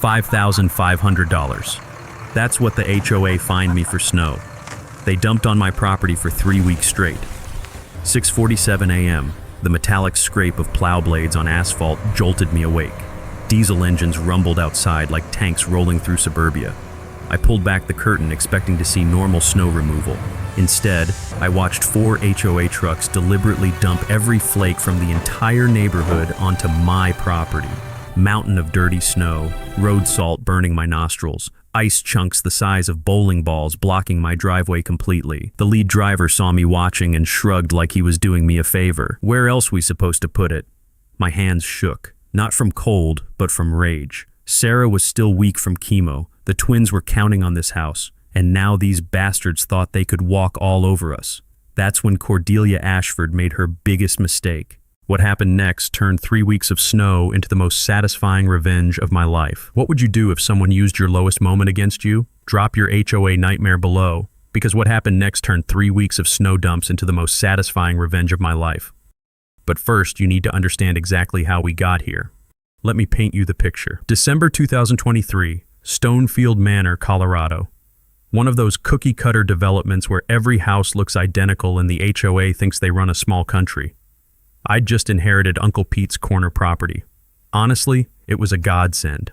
$5,500. That's what the HOA fined me for snow. They dumped on my property for 3 weeks straight. 6:47 a.m., the metallic scrape of plow blades on asphalt jolted me awake. Diesel engines rumbled outside like tanks rolling through suburbia. I pulled back the curtain expecting to see normal snow removal. Instead, I watched 4 HOA trucks deliberately dump every flake from the entire neighborhood onto my property. Mountain of dirty snow, road salt burning my nostrils, ice chunks the size of bowling balls blocking my driveway completely. The lead driver saw me watching and shrugged like he was doing me a favor. Where else we supposed to put it? My hands shook, not from cold, but from rage. Sarah was still weak from chemo. The twins were counting on this house, and now these bastards thought they could walk all over us. That's when Cordelia Ashford made her biggest mistake. What happened next turned 3 weeks of snow into the most satisfying revenge of my life. What would you do if someone used your lowest moment against you? Drop your HOA nightmare below, because what happened next turned 3 weeks of snow dumps into the most satisfying revenge of my life. But first, you need to understand exactly how we got here. Let me paint you the picture. December 2023, Stonefield Manor, Colorado. One of those cookie-cutter developments where every house looks identical and the HOA thinks they run a small country. I'd just inherited Uncle Pete's corner property. Honestly, it was a godsend.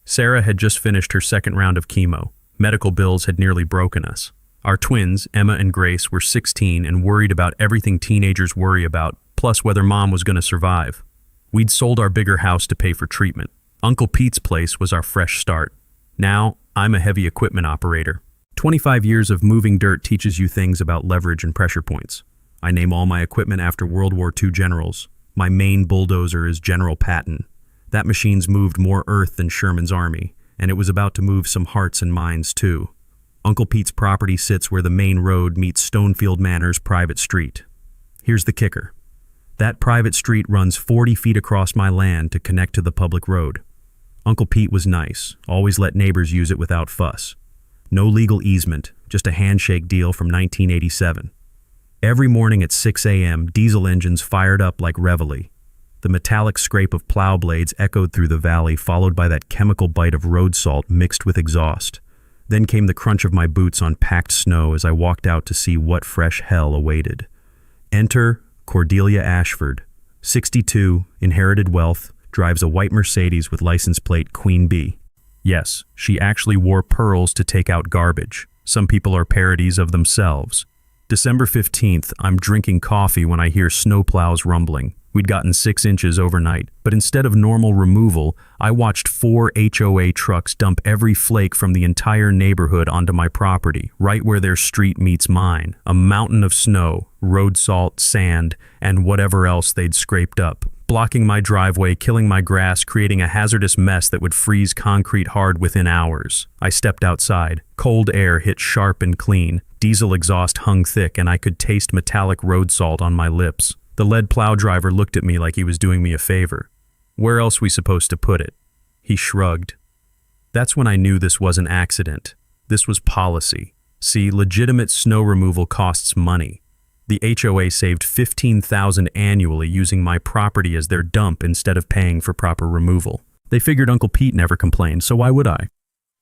Sarah had just finished her second round of chemo. Medical bills had nearly broken us. Our twins, Emma and Grace, were 16 and worried about everything teenagers worry about, plus whether mom was going to survive. We'd sold our bigger house to pay for treatment. Uncle Pete's place was our fresh start. Now, I'm a heavy equipment operator. 25 years of moving dirt teaches you things about leverage and pressure points. I name all my equipment after World War II generals. My main bulldozer is General Patton. That machine's moved more earth than Sherman's army, and it was about to move some hearts and minds too. Uncle Pete's property sits where the main road meets Stonefield Manor's private street. Here's the kicker. That private street runs 40 feet across my land to connect to the public road. Uncle Pete was nice, always let neighbors use it without fuss. No legal easement, just a handshake deal from 1987. Every morning at 6 a.m., diesel engines fired up like reveille. The metallic scrape of plow blades echoed through the valley, followed by that chemical bite of road salt mixed with exhaust. Then came the crunch of my boots on packed snow as I walked out to see what fresh hell awaited. Enter Cordelia Ashford, 62, inherited wealth, drives a white Mercedes with license plate Queen Bee. Yes, she actually wore pearls to take out garbage. Some people are parodies of themselves. December 15th, I'm drinking coffee when I hear snowplows rumbling. We'd gotten 6 inches overnight, but instead of normal removal, I watched 4 HOA trucks dump every flake from the entire neighborhood onto my property, right where their street meets mine. A mountain of snow, road salt, sand, and whatever else they'd scraped up, blocking my driveway, killing my grass, creating a hazardous mess that would freeze concrete hard within hours. I stepped outside. Cold air hit sharp and clean. Diesel exhaust hung thick, and I could taste metallic road salt on my lips. The lead plow driver looked at me like he was doing me a favor. Where else we supposed to put it? He shrugged. That's when I knew this was an accident. This was policy. See, legitimate snow removal costs money. The HOA saved $15,000 annually using my property as their dump instead of paying for proper removal. They figured Uncle Pete never complained, so why would I?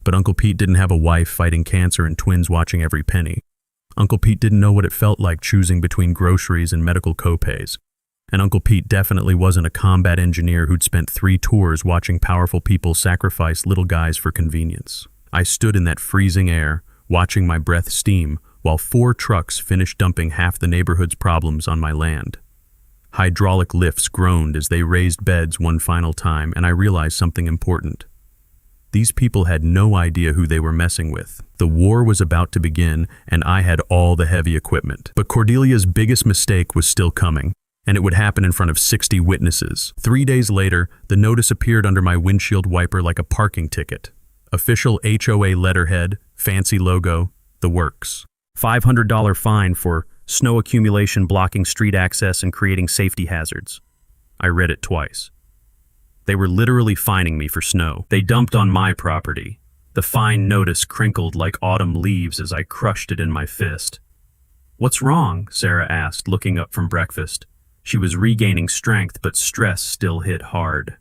But Uncle Pete didn't have a wife fighting cancer and twins watching every penny. Uncle Pete didn't know what it felt like choosing between groceries and medical copays. And Uncle Pete definitely wasn't a combat engineer who'd spent 3 tours watching powerful people sacrifice little guys for convenience. I stood in that freezing air, watching my breath steam, while 4 trucks finished dumping half the neighborhood's problems on my land. Hydraulic lifts groaned as they raised beds one final time, and I realized something important. These people had no idea who they were messing with. The war was about to begin, and I had all the heavy equipment. But Cordelia's biggest mistake was still coming, and it would happen in front of 60 witnesses. 3 days later, the notice appeared under my windshield wiper like a parking ticket. Official HOA letterhead, fancy logo, the works. $500 fine for snow accumulation blocking street access and creating safety hazards. I read it twice. They were literally fining me for snow. They dumped on my property. The fine notice crinkled like autumn leaves as I crushed it in my fist. "What's wrong?" Sarah asked, looking up from breakfast. She was regaining strength, but stress still hit hard.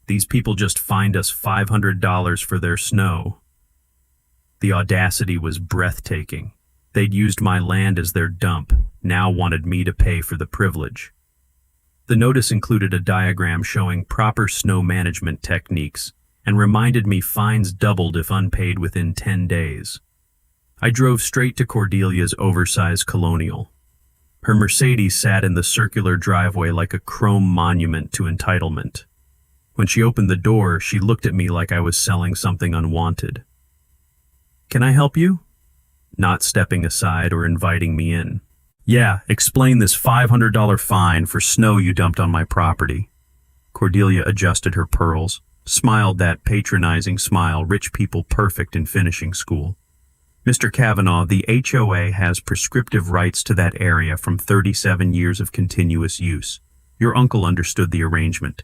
These people just fined us $500 for their snow. The audacity was breathtaking. They'd used my land as their dump, now wanted me to pay for the privilege. The notice included a diagram showing proper snow management techniques and reminded me fines doubled if unpaid within 10 days. I drove straight to Cordelia's oversized Colonial. Her Mercedes sat in the circular driveway like a chrome monument to entitlement. When she opened the door, she looked at me like I was selling something unwanted. "Can I help you?" Not stepping aside or inviting me in. "Yeah, explain this $500 fine for snow you dumped on my property." Cordelia adjusted her pearls, smiled that patronizing smile rich people perfect in finishing school. "Mr. Kavanaugh, the HOA has prescriptive rights to that area from 37 years of continuous use. Your uncle understood the arrangement."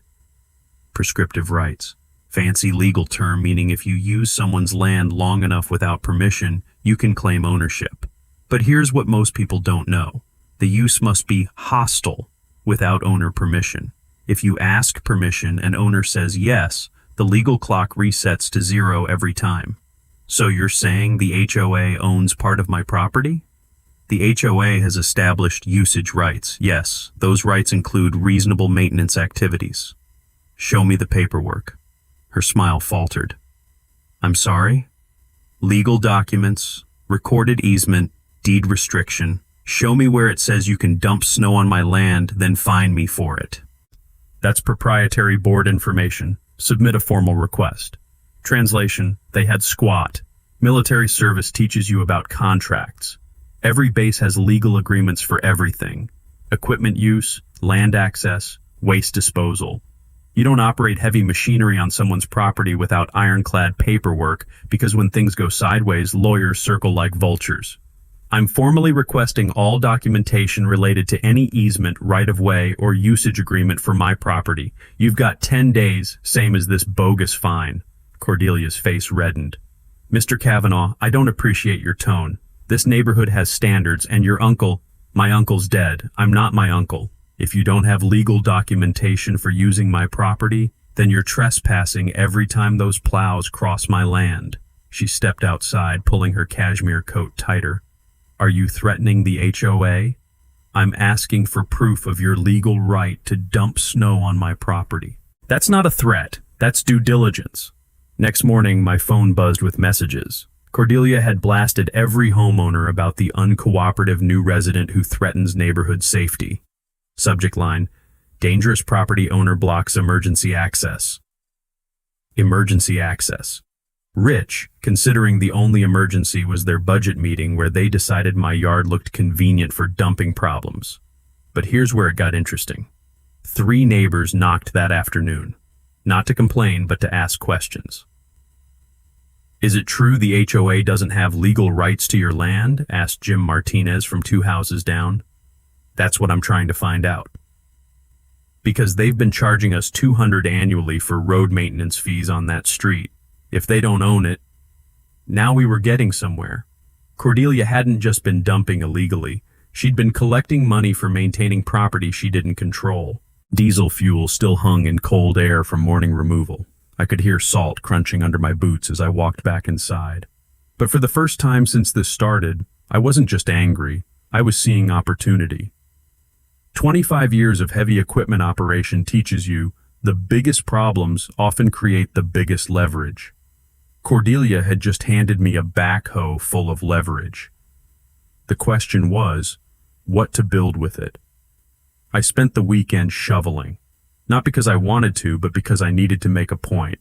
Prescriptive rights. Fancy legal term meaning if you use someone's land long enough without permission, you can claim ownership. But here's what most people don't know. The use must be hostile without owner permission. If you ask permission and owner says yes, the legal clock resets to 0 every time. So you're saying the HOA owns part of my property? The HOA has established usage rights. Yes, those rights include reasonable maintenance activities. Show me the paperwork. Her smile faltered. "I'm sorry?" "Legal documents, recorded easement, deed restriction. Show me where it says you can dump snow on my land, then fine me for it." "That's proprietary board information. Submit a formal request." Translation: they had squat. Military service teaches you about contracts. Every base has legal agreements for everything. Equipment use, land access, waste disposal. You don't operate heavy machinery on someone's property without ironclad paperwork, because when things go sideways, lawyers circle like vultures. "I'm formally requesting all documentation related to any easement, right-of-way, or usage agreement for my property. You've got 10 days, same as this bogus fine." Cordelia's face reddened. "Mr. Kavanaugh, I don't appreciate your tone. This neighborhood has standards, and your uncle—" "My uncle's dead. I'm not my uncle. If you don't have legal documentation for using my property, then you're trespassing every time those plows cross my land." She stepped outside, pulling her cashmere coat tighter. "Are you threatening the HOA? I'm asking for proof of your legal right to dump snow on my property." "That's not a threat. That's due diligence." Next morning, my phone buzzed with messages. Cordelia had blasted every homeowner about the uncooperative new resident who threatens neighborhood safety. Subject line: dangerous property owner blocks emergency access. Emergency access. Rich, considering the only emergency was their budget meeting where they decided my yard looked convenient for dumping problems. But here's where it got interesting. 3 neighbors knocked that afternoon. Not to complain, but to ask questions. "Is it true the HOA doesn't have legal rights to your land?" asked Jim Martinez from 2 houses down. "That's what I'm trying to find out." "Because they've been charging us $200 annually for road maintenance fees on that street. If they don't own it..." Now we were getting somewhere. Cordelia hadn't just been dumping illegally. She'd been collecting money for maintaining property she didn't control. Diesel fuel still hung in cold air from morning removal. I could hear salt crunching under my boots as I walked back inside. But for the first time since this started, I wasn't just angry. I was seeing opportunity. 25 years of heavy equipment operation teaches you the biggest problems often create the biggest leverage. Cordelia had just handed me a backhoe full of leverage. The question was, what to build with it. I spent the weekend shoveling, not because I wanted to, but because I needed to make a point.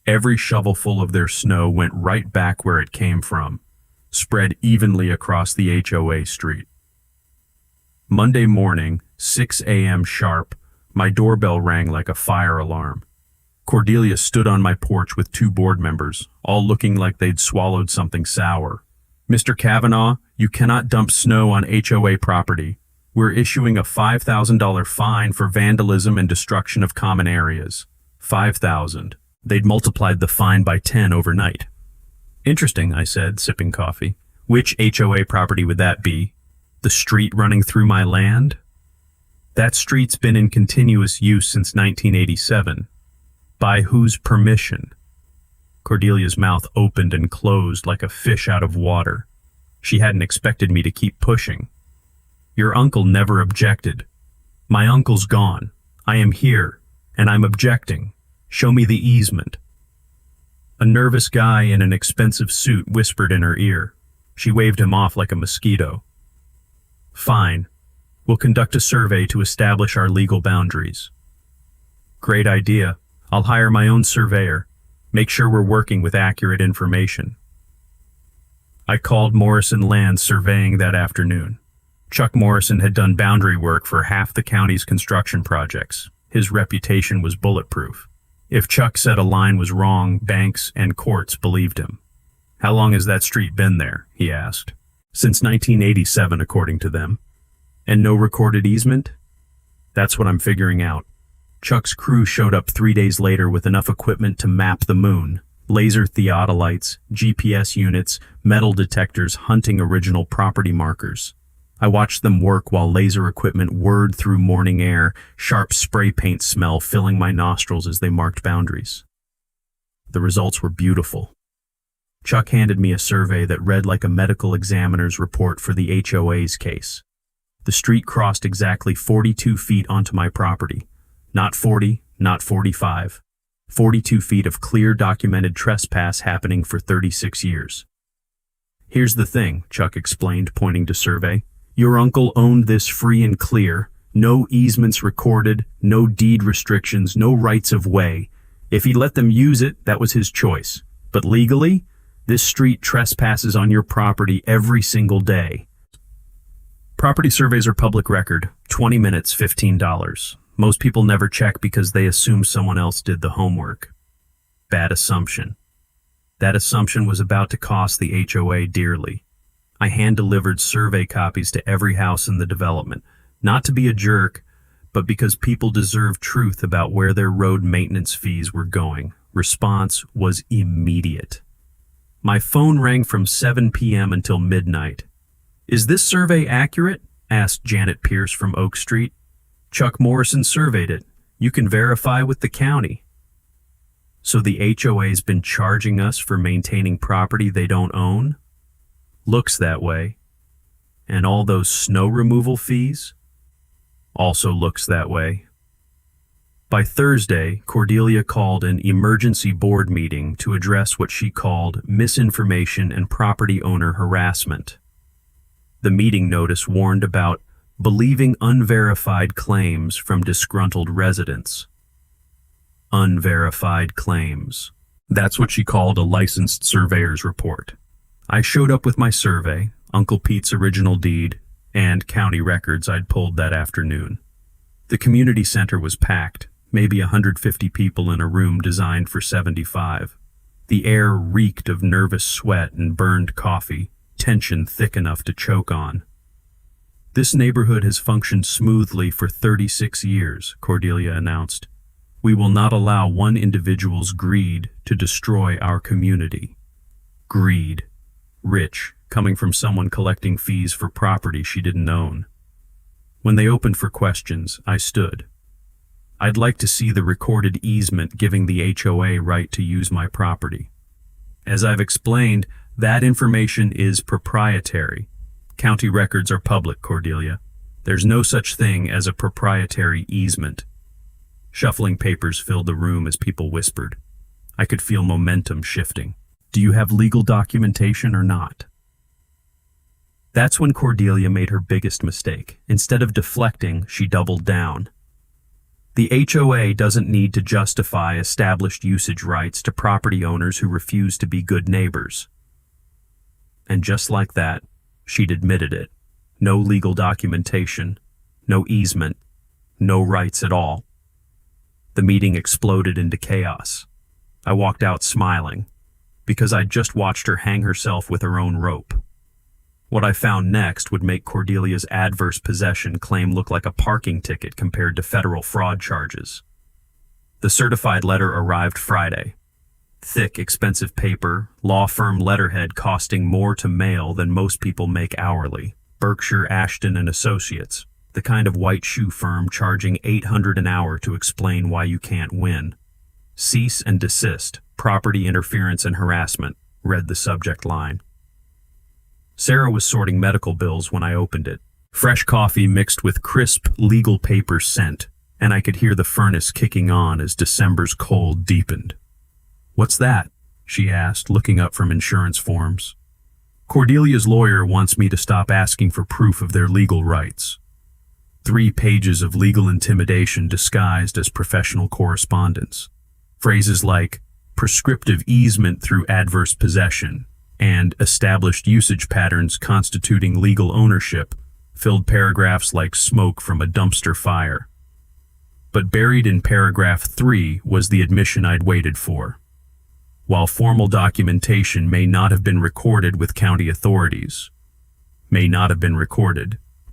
Every shovelful of their snow went right back where it came from, spread evenly across the HOA street. Monday morning, 6 a.m. sharp, my doorbell rang like a fire alarm. Cordelia stood on my porch with 2 board members, all looking like they'd swallowed something sour. "Mr. Kavanaugh, you cannot dump snow on HOA property. We're issuing a $5,000 fine for vandalism and destruction of common areas." 5,000. They'd multiplied the fine by 10 overnight. "Interesting," I said, sipping coffee. "Which HOA property would that be? The street running through my land?" "That street's been in continuous use since 1987. By whose permission? Cordelia's mouth opened and closed like a fish out of water. She hadn't expected me to keep pushing. Your uncle never objected. My uncle's gone. I am here, and I'm objecting. Show me the easement. A nervous guy in an expensive suit whispered in her ear. She waved him off like a mosquito. Fine. We'll conduct a survey to establish our legal boundaries. Great idea. I'll hire my own surveyor. Make sure we're working with accurate information. I called Morrison Land Surveying that afternoon. Chuck Morrison had done boundary work for half the county's construction projects. His reputation was bulletproof. If Chuck said a line was wrong, banks and courts believed him. How long has that street been there? He asked. Since 1987, according to them. And no recorded easement? That's what I'm figuring out. Chuck's crew showed up 3 days later with enough equipment to map the moon. Laser theodolites, GPS units, metal detectors hunting original property markers. I watched them work while laser equipment whirred through morning air, sharp spray paint smell filling my nostrils as they marked boundaries. The results were beautiful. Chuck handed me a survey that read like a medical examiner's report for the HOA's case. The street crossed exactly 42 feet onto my property. Not 40, not 45. 42 feet of clear documented trespass happening for 36 years. Here's the thing, Chuck explained, pointing to survey. Your uncle owned this free and clear, no easements recorded, no deed restrictions, no rights of way. If he let them use it, that was his choice. But legally, this street trespasses on your property every single day. Property surveys are public record, 20 minutes, $15. Most people never check because they assume someone else did the homework. Bad assumption. That assumption was about to cost the HOA dearly. I hand-delivered survey copies to every house in the development, not to be a jerk, but because people deserve truth about where their road maintenance fees were going. Response was immediate. My phone rang from 7 p.m. until midnight. Is this survey accurate? Asked Janet Pierce from Oak Street. Chuck Morrison surveyed it. You can verify with the county. So the HOA's been charging us for maintaining property they don't own? Looks that way. And all those snow removal fees? Also looks that way. By Thursday, Cordelia called an emergency board meeting to address what she called misinformation and property owner harassment. The meeting notice warned about believing unverified claims from disgruntled residents. Unverified claims. That's what she called a licensed surveyor's report. I showed up with my survey, Uncle Pete's original deed, and county records I'd pulled that afternoon. The community center was packed, maybe 150 people in a room designed for 75. The air reeked of nervous sweat and burned coffee, tension thick enough to choke on. This neighborhood has functioned smoothly for 36 years, Cordelia announced. We will not allow one individual's greed to destroy our community. Greed. Rich, coming from someone collecting fees for property she didn't own. When they opened for questions, I stood. I'd like to see the recorded easement giving the HOA right to use my property. As I've explained, that information is proprietary. County records are public, Cordelia. There's no such thing as a proprietary easement. Shuffling papers filled the room as people whispered. I could feel momentum shifting. Do you have legal documentation or not? That's when Cordelia made her biggest mistake. Instead of deflecting, she doubled down. The HOA doesn't need to justify established usage rights to property owners who refuse to be good neighbors. And just like that, she'd admitted it. No legal documentation, no easement, no rights at all. The meeting exploded into chaos. I walked out smiling, because I'd just watched her hang herself with her own rope. What I found next would make Cordelia's adverse possession claim look like a parking ticket compared to federal fraud charges. The certified letter arrived Friday. Thick, expensive paper, law firm letterhead costing more to mail than most people make hourly. Berkshire, Ashton and Associates, the kind of white shoe firm charging $800 an hour to explain why you can't win. Cease and desist, property interference and harassment, read the subject line. Sarah was sorting medical bills when I opened it. Fresh coffee mixed with crisp legal paper scent, and I could hear the furnace kicking on as December's cold deepened. "What's that?" she asked, looking up from insurance forms. "Cordelia's lawyer wants me to stop asking for proof of their legal rights." 3 pages of legal intimidation disguised as professional correspondence. Phrases like prescriptive easement through adverse possession and established usage patterns constituting legal ownership filled paragraphs like smoke from a dumpster fire. But buried in paragraph 3 was the admission I'd waited for. While formal documentation may not have been recorded with county authorities,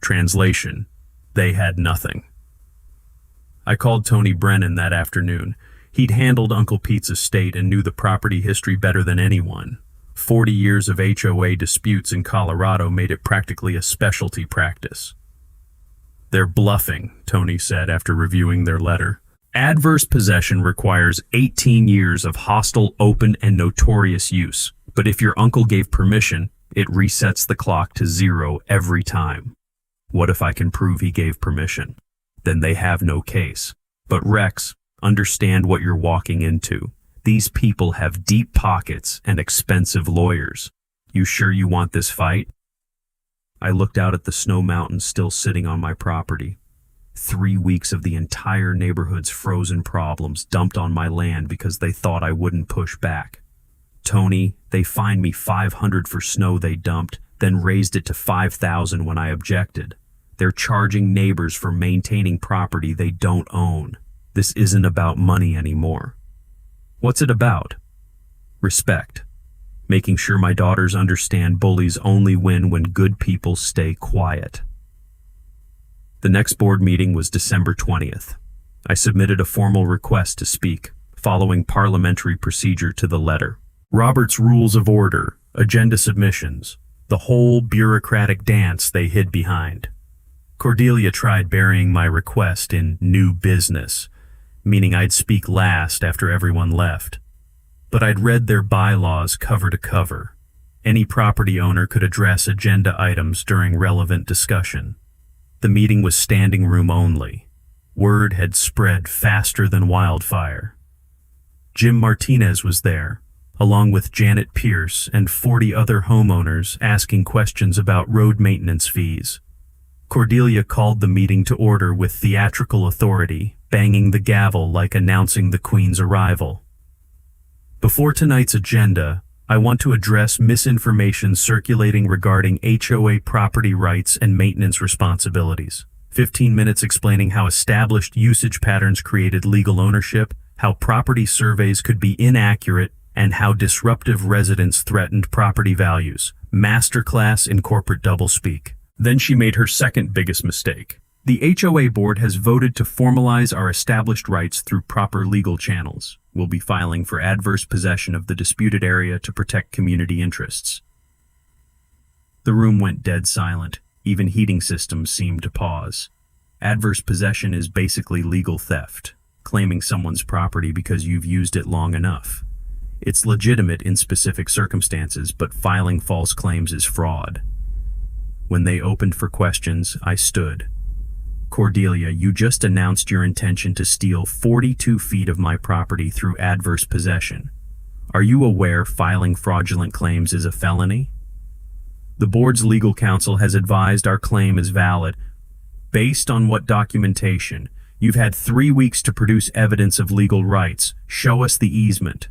translation, they had nothing. I called Tony Brennan that afternoon. He'd handled Uncle Pete's estate and knew the property history better than anyone. 40 years of HOA disputes in Colorado made it practically a specialty practice. "They're bluffing," Tony said after reviewing their letter. "Adverse possession requires 18 years of hostile, open, and notorious use. But if your uncle gave permission, it resets the clock to 0 every time. What if I can prove he gave permission? Then they have no case. But Rex, understand what you're walking into. These people have deep pockets and expensive lawyers. You sure you want this fight?" I looked out at the snow mountains still sitting on my property. 3 weeks of the entire neighborhood's frozen problems dumped on my land because they thought I wouldn't push back. "Tony, they fined me $500 for snow they dumped, then raised it to $5,000 when I objected. They're charging neighbors for maintaining property they don't own. This isn't about money anymore." "What's it about?" "Respect. Making sure my daughters understand bullies only win when good people stay quiet." The next board meeting was December 20th. I submitted a formal request to speak, following parliamentary procedure to the letter. Robert's Rules of Order, agenda submissions, the whole bureaucratic dance they hid behind. Cordelia tried burying my request in new business, meaning I'd speak last after everyone left. But I'd read their bylaws cover to cover. Any property owner could address agenda items during relevant discussion. The meeting was standing room only. Word had spread faster than wildfire. Jim Martinez was there, along with Janet Pierce and 40 other homeowners asking questions about road maintenance fees. Cordelia called the meeting to order with theatrical authority, banging the gavel like announcing the Queen's arrival. "Before tonight's agenda, I want to address misinformation circulating regarding HOA property rights and maintenance responsibilities. 15 minutes explaining how established usage patterns created legal ownership, how property surveys could be inaccurate, and how disruptive residents threatened property values. Masterclass in corporate doublespeak." Then she made her second biggest mistake. "The HOA board has voted to formalize our established rights through proper legal channels. We'll be filing for adverse possession of the disputed area to protect community interests." The room went dead silent. Even heating systems seemed to pause. Adverse possession is basically legal theft, claiming someone's property because you've used it long enough. It's legitimate in specific circumstances, but filing false claims is fraud. When they opened for questions, I stood. "Cordelia, you just announced your intention to steal 42 feet of my property through adverse possession. Are you aware filing fraudulent claims is a felony?" "The board's legal counsel has advised our claim is valid. Based on what documentation? You've had 3 weeks to produce evidence of legal rights. Show us the easement."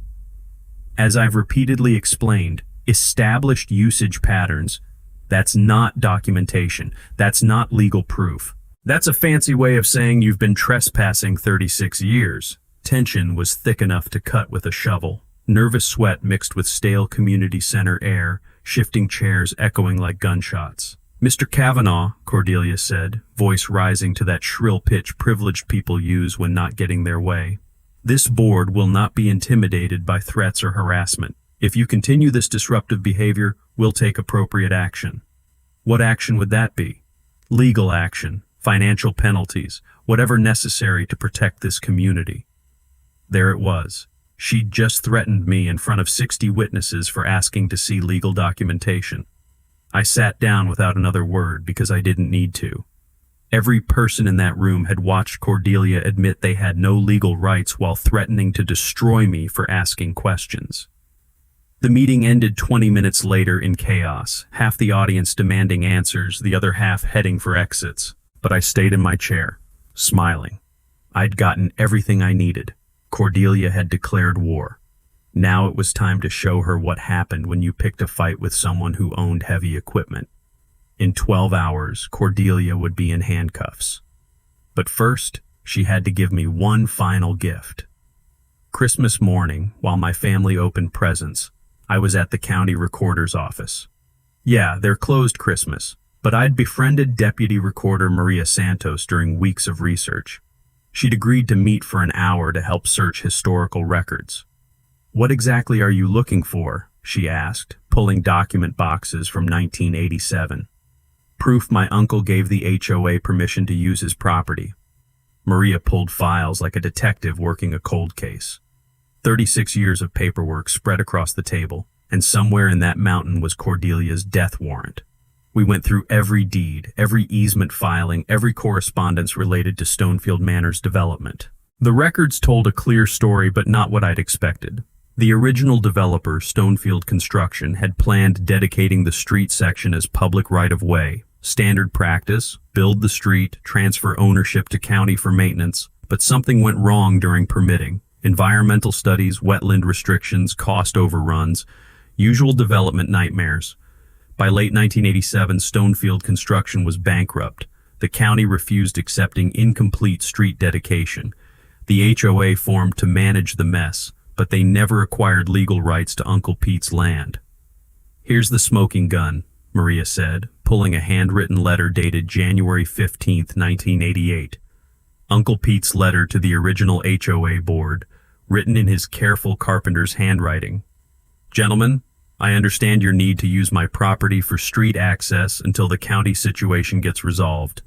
As I've repeatedly explained, established usage patterns, that's not documentation. That's not legal proof. That's a fancy way of saying you've been trespassing 36 years. Tension was thick enough to cut with a shovel. Nervous sweat mixed with stale community center air, shifting chairs echoing like gunshots. "Mr. Kavanaugh," Cordelia said, voice rising to that shrill pitch privileged people use when not getting their way. "This board will not be intimidated by threats or harassment. If you continue this disruptive behavior, we'll take appropriate action." "What action would that be?" "Legal action, financial penalties, whatever necessary to protect this community." There it was. She'd just threatened me in front of 60 witnesses for asking to see legal documentation. I sat down without another word because I didn't need to. Every person in that room had watched Cordelia admit they had no legal rights while threatening to destroy me for asking questions. The meeting ended 20 minutes later in chaos, half the audience demanding answers, the other half heading for exits. But I stayed in my chair, smiling. I'd gotten everything I needed. Cordelia had declared war. Now it was time to show her what happened when you picked a fight with someone who owned heavy equipment. In 12 hours, Cordelia would be in handcuffs. But first, she had to give me one final gift. Christmas morning, while my family opened presents, I was at the county recorder's office. Yeah, they're closed Christmas, but I'd befriended Deputy Recorder Maria Santos during weeks of research. She'd agreed to meet for an hour to help search historical records. "What exactly are you looking for?" she asked, pulling document boxes from 1987. "Proof my uncle gave the HOA permission to use his property." Maria pulled files like a detective working a cold case. 36 years of paperwork spread across the table, and somewhere in that mountain was Cordelia's death warrant. We went through every deed, every easement filing, every correspondence related to Stonefield Manor's development. The records told a clear story, but not what I'd expected. The original developer, Stonefield Construction, had planned dedicating the street section as public right-of-way. Standard practice, build the street, transfer ownership to county for maintenance, but something went wrong during permitting. Environmental studies, wetland restrictions, cost overruns, usual development nightmares. By late 1987, Stonefield Construction was bankrupt. The county refused accepting incomplete street dedication. The HOA formed to manage the mess, but they never acquired legal rights to Uncle Pete's land. "Here's the smoking gun," Maria said, pulling a handwritten letter dated January 15, 1988. Uncle Pete's letter to the original HOA board, written in his careful carpenter's handwriting. "Gentlemen, I understand your need to use my property for street access until the county situation gets resolved.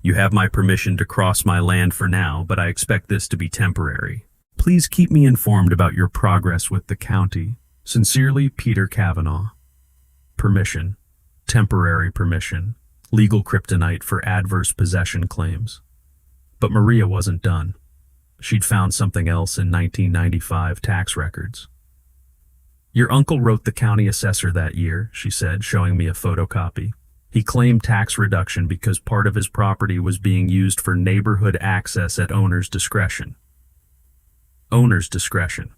You have my permission to cross my land for now, but I expect this to be temporary. Please keep me informed about your progress with the county. Sincerely, Peter Kavanaugh." Permission. Temporary permission. Legal kryptonite for adverse possession claims. But Maria wasn't done. She'd found something else in 1995 tax records. "Your uncle wrote the county assessor that year," she said, showing me a photocopy. "He claimed tax reduction because part of his property was being used for neighborhood access at owner's discretion." Owner's discretion.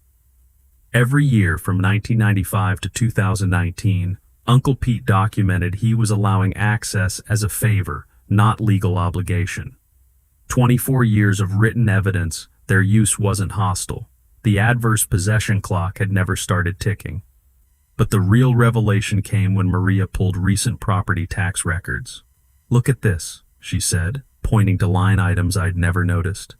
Every year from 1995 to 2019, Uncle Pete documented he was allowing access as a favor, not legal obligation. 24 years of written evidence their use wasn't hostile. The adverse possession clock had never started ticking. But the real revelation came when Maria pulled recent property tax records. "Look at this," she said, pointing to line items I'd never noticed.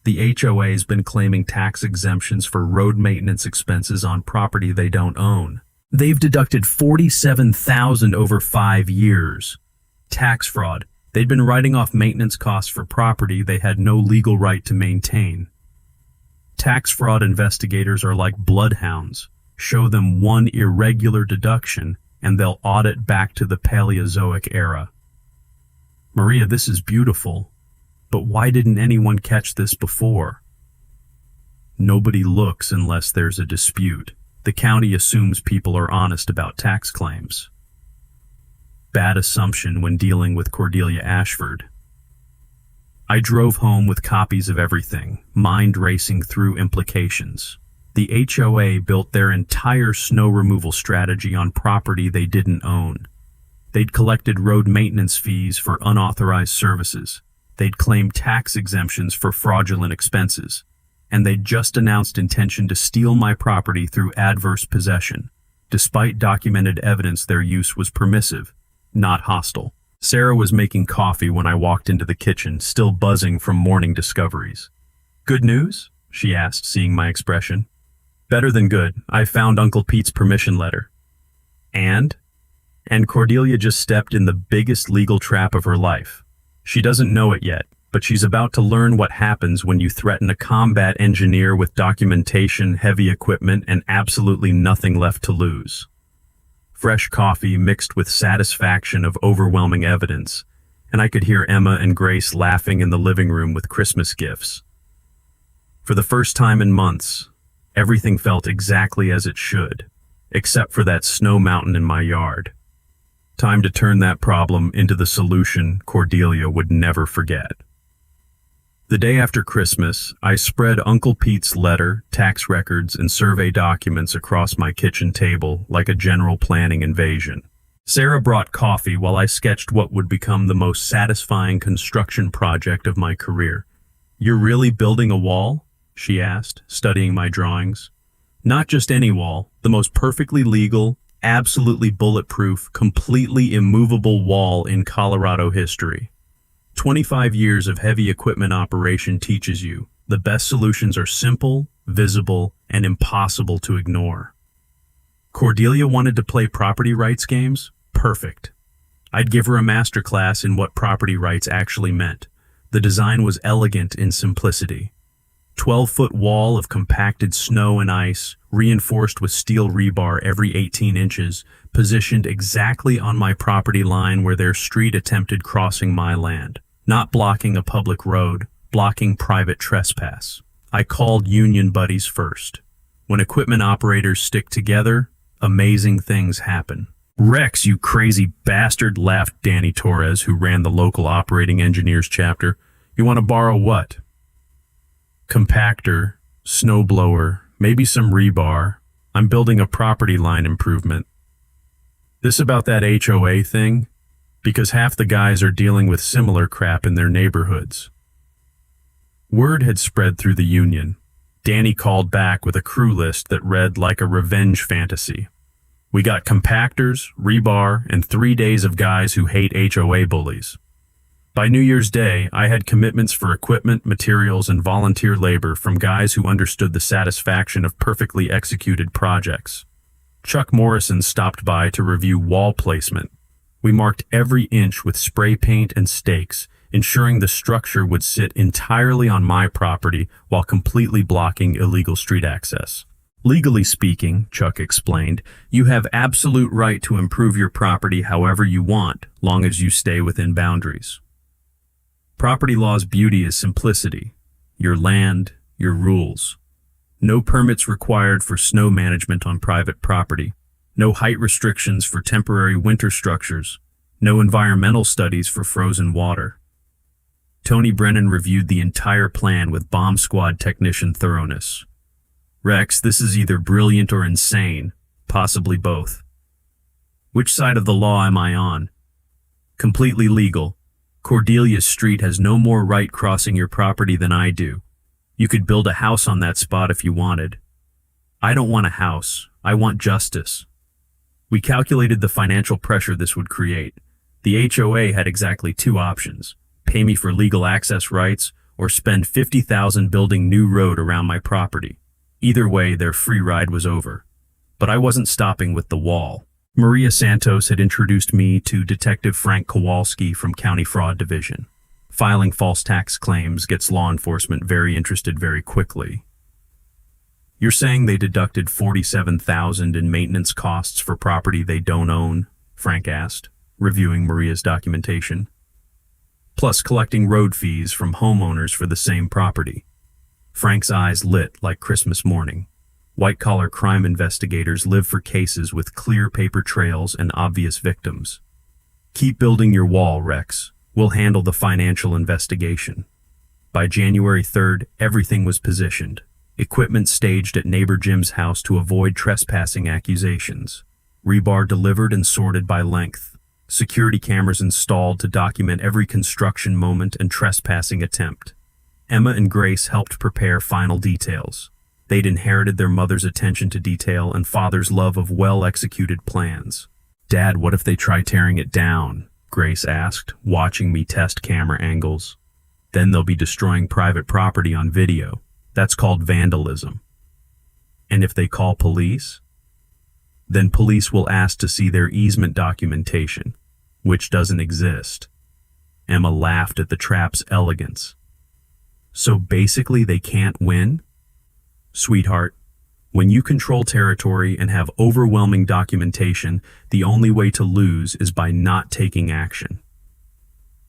The HOA's been claiming tax exemptions for road maintenance expenses on property they don't own. They've deducted $47,000 over 5 years. Tax fraud. They'd been writing off maintenance costs for property they had no legal right to maintain. Tax fraud investigators are like bloodhounds. Show them one irregular deduction, and they'll audit back to the Paleozoic era. "Maria, this is beautiful. But why didn't anyone catch this before?" Nobody looks unless there's a dispute. The county assumes people are honest about tax claims. Bad assumption when dealing with Cordelia Ashford. I drove home with copies of everything, mind racing through implications. The HOA built their entire snow removal strategy on property they didn't own. They'd collected road maintenance fees for unauthorized services. They'd claimed tax exemptions for fraudulent expenses. And they'd just announced intention to steal my property through adverse possession, despite documented evidence their use was permissive, not hostile. Sarah was making coffee when I walked into the kitchen, still buzzing from morning discoveries. "Good news?" she asked, seeing my expression. "Better than good. I found Uncle Pete's permission letter." And Cordelia just stepped in the biggest legal trap of her life. She doesn't know it yet, but she's about to learn what happens when you threaten a combat engineer with documentation, heavy equipment, and absolutely nothing left to lose. Fresh coffee mixed with satisfaction of overwhelming evidence, and I could hear Emma and Grace laughing in the living room with Christmas gifts. For the first time in months, everything felt exactly as it should, except for that snow mountain in my yard. Time to turn that problem into the solution Cordelia would never forget. The day after Christmas, I spread Uncle Pete's letter, tax records, and survey documents across my kitchen table like a general planning invasion. Sarah brought coffee while I sketched what would become the most satisfying construction project of my career. "You're really building a wall?" she asked, studying my drawings. "Not just any wall, the most perfectly legal, absolutely bulletproof, completely immovable wall in Colorado history. 25 years of heavy equipment operation teaches you the best solutions are simple, visible, and impossible to ignore." Cordelia wanted to play property rights games? Perfect. I'd give her a masterclass in what property rights actually meant. The design was elegant in simplicity. 12-foot wall of compacted snow and ice, reinforced with steel rebar every 18 inches, positioned exactly on my property line where their street attempted crossing my land. Not blocking a public road, blocking private trespass. I called union buddies first. When equipment operators stick together, amazing things happen. "Rex, you crazy bastard," laughed Danny Torres, who ran the local operating engineers chapter. "You want to borrow what?" "Compactor, snowblower, maybe some rebar. I'm building a property line improvement." "This about that HOA thing? Because half the guys are dealing with similar crap in their neighborhoods." Word had spread through the union. Danny called back with a crew list that read like a revenge fantasy. "We got compactors, rebar, and 3 days of guys who hate HOA bullies." By New Year's Day, I had commitments for equipment, materials, and volunteer labor from guys who understood the satisfaction of perfectly executed projects. Chuck Morrison stopped by to review wall placement. We marked every inch with spray paint and stakes, ensuring the structure would sit entirely on my property while completely blocking illegal street access. "Legally speaking," Chuck explained, "you have absolute right to improve your property however you want, long as you stay within boundaries. Property law's beauty is simplicity. Your land, your rules. No permits required for snow management on private property. No height restrictions for temporary winter structures. No environmental studies for frozen water." Tony Brennan reviewed the entire plan with bomb squad technician thoroughness. "Rex, this is either brilliant or insane, possibly both. Which side of the law am I on?" "Completely legal. Cordelia Street has no more right crossing your property than I do. You could build a house on that spot if you wanted." "I don't want a house. I want justice." We calculated the financial pressure this would create. The HOA had exactly 2 options: pay me for legal access rights or spend $50,000 building new road around my property. Either way, their free ride was over. But I wasn't stopping with the wall. Maria Santos had introduced me to Detective Frank Kowalski from County Fraud Division. Filing false tax claims gets law enforcement very interested very quickly. "You're saying they deducted $47,000 in maintenance costs for property they don't own?" Frank asked, reviewing Maria's documentation. "Plus collecting road fees from homeowners for the same property." Frank's eyes lit like Christmas morning. White-collar crime investigators live for cases with clear paper trails and obvious victims. "Keep building your wall, Rex. We'll handle the financial investigation." By January 3rd, everything was positioned. Equipment staged at neighbor Jim's house to avoid trespassing accusations. Rebar delivered and sorted by length. Security cameras installed to document every construction moment and trespassing attempt. Emma and Grace helped prepare final details. They'd inherited their mother's attention to detail and father's love of well-executed plans. "Dad, what if they try tearing it down?" Grace asked, watching me test camera angles. "Then they'll be destroying private property on video. That's called vandalism." "And if they call police?" "Then police will ask to see their easement documentation, which doesn't exist." Emma laughed at the trap's elegance. So basically they can't win? Sweetheart, when you control territory and have overwhelming documentation, the only way to lose is by not taking action.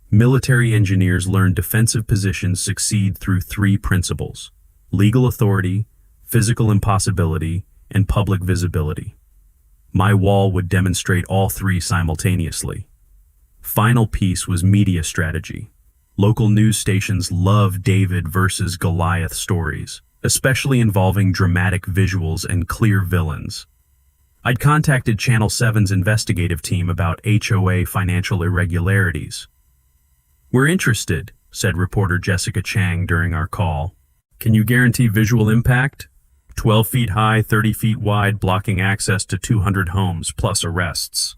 Military engineers learn defensive positions succeed through three principles: legal authority, physical impossibility, and public visibility. My wall would demonstrate all three simultaneously. Final piece was media strategy. Local news stations love David versus Goliath stories, especially involving dramatic visuals and clear villains. I'd contacted Channel 7's investigative team about HOA financial irregularities. "We're interested," said reporter Jessica Chang during our call. "Can you guarantee visual impact? 12 feet high, 30 feet wide, blocking access to 200 homes, plus arrests."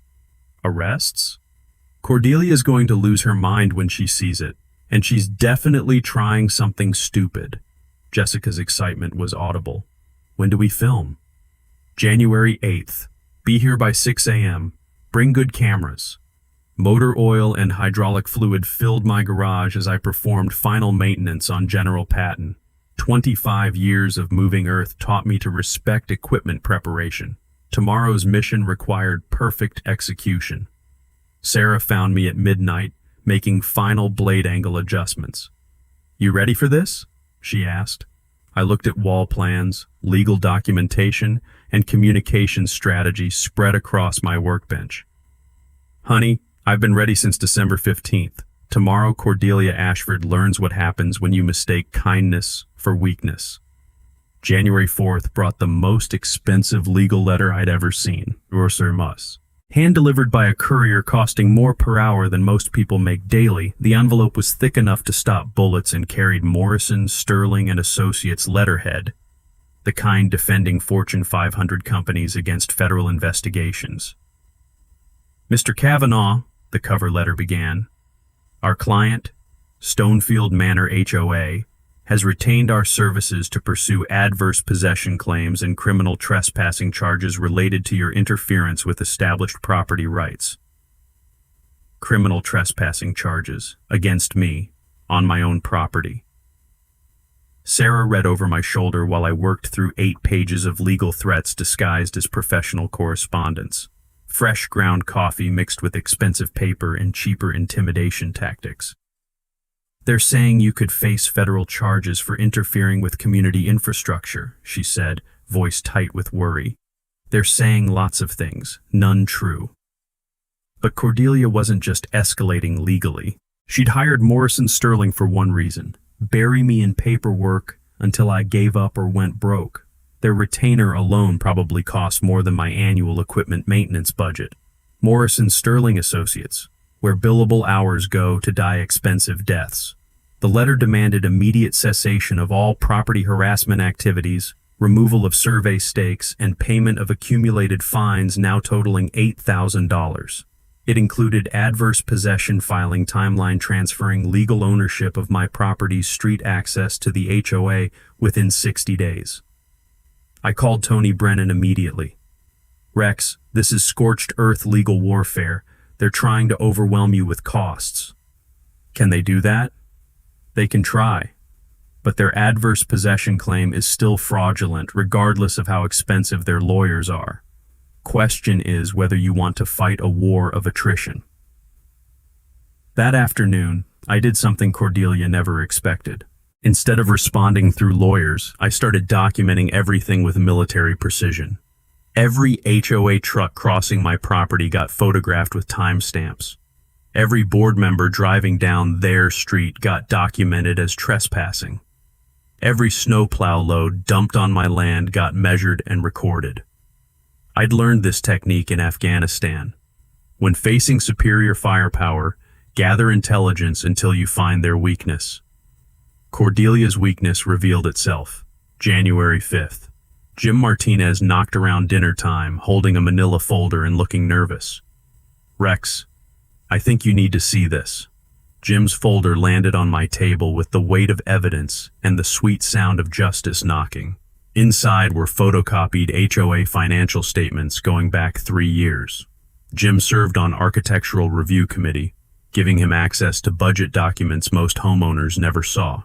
Arrests? Cordelia's going to lose her mind when she sees it, and she's definitely trying something stupid. Jessica's excitement was audible. "When do we film?" "January 8th. Be here by 6 a.m. Bring good cameras." Motor oil and hydraulic fluid filled my garage as I performed final maintenance on General Patton. 25 years of moving earth taught me to respect equipment preparation. Tomorrow's mission required perfect execution. Sarah found me at midnight, making final blade angle adjustments. "You ready for this?" she asked. I looked at wall plans, legal documentation, and communication strategy spread across my workbench. "Honey, I've been ready since December 15th. Tomorrow, Cordelia Ashford learns what happens when you mistake kindness for weakness." January 4th brought the most expensive legal letter I'd ever seen, Ursurmus. Hand-delivered by a courier costing more per hour than most people make daily, the envelope was thick enough to stop bullets and carried Morrison, Sterling, and Associates letterhead, the kind defending Fortune 500 companies against federal investigations. "Mr. Kavanaugh," the cover letter began, "our client, Stonefield Manor HOA, has retained our services to pursue adverse possession claims and criminal trespassing charges related to your interference with established property rights." Criminal trespassing charges against me on my own property. Sarah read over my shoulder while I worked through 8 pages of legal threats disguised as professional correspondence. Fresh ground coffee mixed with expensive paper and cheaper intimidation tactics. "They're saying you could face federal charges for interfering with community infrastructure," she said, voice tight with worry. "They're saying lots of things, none true." But Cordelia wasn't just escalating legally. She'd hired Morrison Sterling for one reason: bury me in paperwork until I gave up or went broke. Their retainer alone probably cost more than my annual equipment maintenance budget. Morrison Sterling Associates, where billable hours go to die expensive deaths. The letter demanded immediate cessation of all property harassment activities, removal of survey stakes, and payment of accumulated fines now totaling $8,000. It included adverse possession filing timeline transferring legal ownership of my property's street access to the HOA within 60 days. I called Tony Brennan immediately. "Rex, this is scorched earth legal warfare. They're trying to overwhelm you with costs." "Can they do that?" "They can try. But their adverse possession claim is still fraudulent regardless of how expensive their lawyers are. Question is whether you want to fight a war of attrition." That afternoon, I did something Cordelia never expected. Instead of responding through lawyers, I started documenting everything with military precision. Every HOA truck crossing my property got photographed with timestamps. Every board member driving down their street got documented as trespassing. Every snowplow load dumped on my land got measured and recorded. I'd learned this technique in Afghanistan. When facing superior firepower, gather intelligence until you find their weakness. Cordelia's weakness revealed itself. January 5th. Jim Martinez knocked around dinner time, holding a manila folder and looking nervous. "Rex, I think you need to see this." Jim's folder landed on my table with the weight of evidence and the sweet sound of justice knocking. Inside were photocopied HOA financial statements going back 3 years. Jim served on Architectural Review Committee, giving him access to budget documents most homeowners never saw.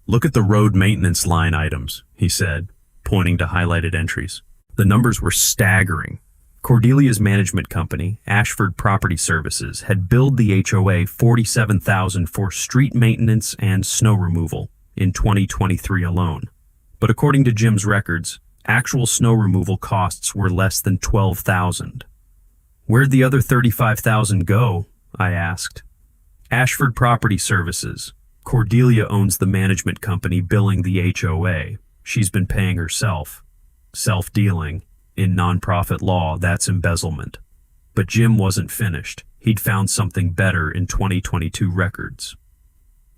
"Look at the road maintenance line items," he said, pointing to highlighted entries. The numbers were staggering. Cordelia's management company, Ashford Property Services, had billed the HOA $47,000 for street maintenance and snow removal in 2023 alone. But according to Jim's records, actual snow removal costs were less than $12,000. "Where'd the other $35,000 go?" I asked. "Ashford Property Services. Cordelia owns the management company billing the HOA. She's been paying herself. Self-dealing. In nonprofit law, that's embezzlement." But Jim wasn't finished. He'd found something better in 2022 records.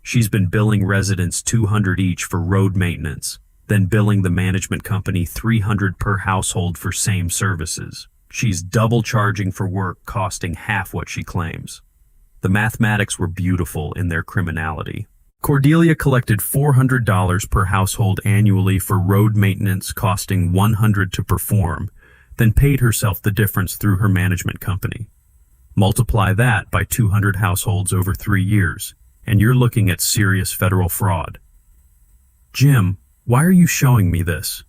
"She's been billing residents $200 each for road maintenance, then billing the management company $300 per household for same services. She's double charging for work costing half what she claims." The mathematics were beautiful in their criminality. Cordelia collected $400 per household annually for road maintenance costing $100 to perform, then paid herself the difference through her management company. Multiply that by 200 households over 3 years, and you're looking at serious federal fraud. "Jim, why are you showing me this?"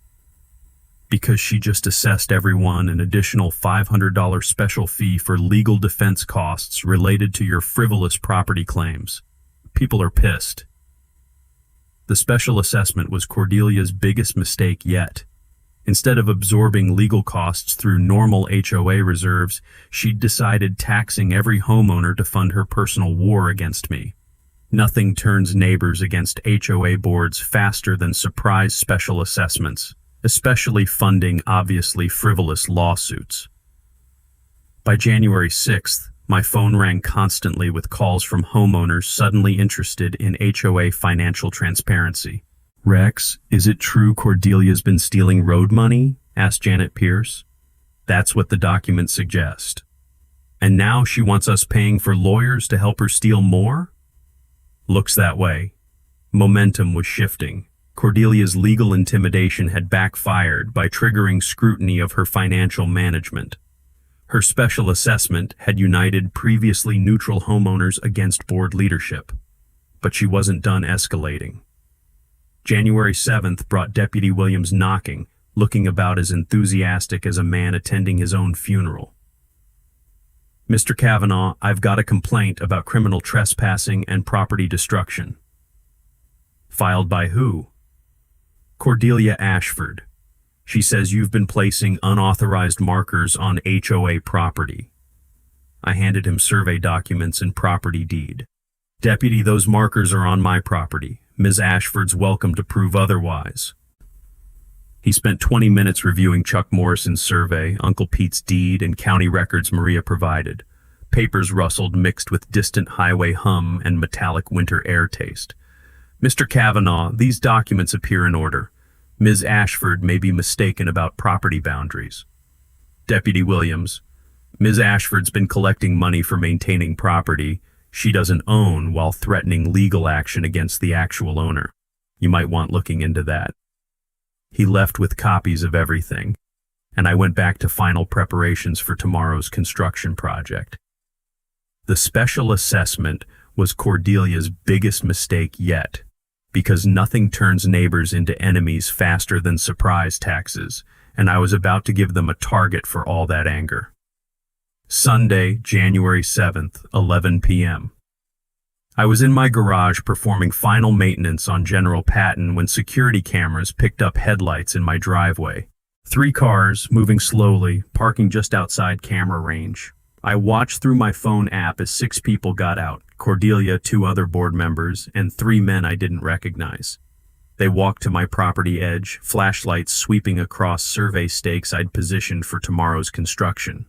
"Because she just assessed everyone an additional $500 special fee for legal defense costs related to your frivolous property claims. People are pissed." The special assessment was Cordelia's biggest mistake yet. Instead of absorbing legal costs through normal HOA reserves, she'd decided taxing every homeowner to fund her personal war against me. Nothing turns neighbors against HOA boards faster than surprise special assessments, especially funding obviously frivolous lawsuits. By January 6th, my phone rang constantly with calls from homeowners suddenly interested in HOA financial transparency. "Rex, is it true Cordelia's been stealing road money?" asked Janet Pierce. "That's what the documents suggest. And now she wants us paying for lawyers to help her steal more?" Looks that way. Momentum was shifting. Cordelia's legal intimidation had backfired by triggering scrutiny of her financial management. Her special assessment had united previously neutral homeowners against board leadership. But she wasn't done escalating. January 7th brought Deputy Williams knocking, looking about as enthusiastic as a man attending his own funeral. "Mr. Kavanaugh, I've got a complaint about criminal trespassing and property destruction." "Filed by who?" "Cordelia Ashford. She says you've been placing unauthorized markers on HOA property." I handed him survey documents and property deed. "Deputy, those markers are on my property. Ms. Ashford's welcome to prove otherwise." He spent 20 minutes reviewing Chuck Morrison's survey, Uncle Pete's deed, and county records Maria provided. Papers rustled mixed with distant highway hum and metallic winter air taste. "Mr. Kavanaugh, these documents appear in order. Ms. Ashford may be mistaken about property boundaries." Deputy Williams, "Ms. Ashford's been collecting money for maintaining property she doesn't own while threatening legal action against the actual owner. You might want looking into that." He left with copies of everything, and I went back to final preparations for tomorrow's construction project. The special assessment was Cordelia's biggest mistake yet, because nothing turns neighbors into enemies faster than surprise taxes, and I was about to give them a target for all that anger. Sunday, January 7th, 11 p.m. I was in my garage performing final maintenance on General Patton when security cameras picked up headlights in my driveway. 3 cars, moving slowly, parking just outside camera range. I watched through my phone app as 6 people got out, Cordelia, 2 other board members, and 3 men I didn't recognize. They walked to my property edge, flashlights sweeping across survey stakes I'd positioned for tomorrow's construction.